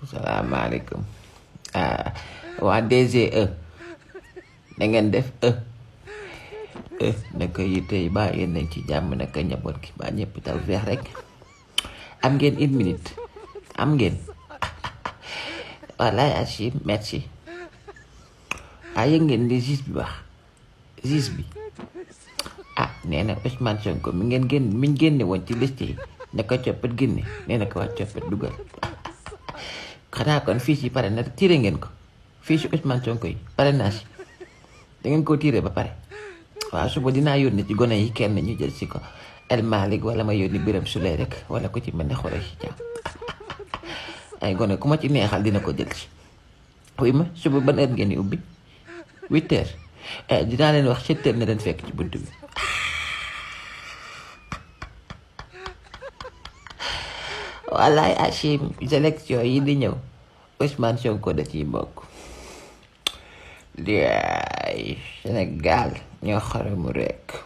salaamaaleykum waa DGE na ngeen def naka yitte yi baa yéen nañ ci jàmm naka njaboot gi baa ñëpp taw feex rek am ngeen 1 minute am ngeen wallaay Achim merci yëg ngeen li juge bi wax juge bi nee na Ousmane Sonko mi génne woon ci liste yi ne ko coppet génne nee na ko waa coppet dugal xanaa kon fiche yi pare na tiré ngeen ko fiche Ousmane Sonko yi pare naa si da ngeen koo tiré ba pare waaw suba dinaa yónni ci gone yi kenn ñu jël si ko El Malick wala ma yónni Biram Souley rek wala ko ci mel ne xore si jàmm ay gone ku ma ci neexal dina ko jël si oui ma suba ban heure ngeen di ubbi 8h dinaa leen wax 7h ne leen fekk ci bunt bi wallaay Achim élection yi di ñëw Ousmane Sonko da ciy bokk di Sénégal ñoo xaramu rek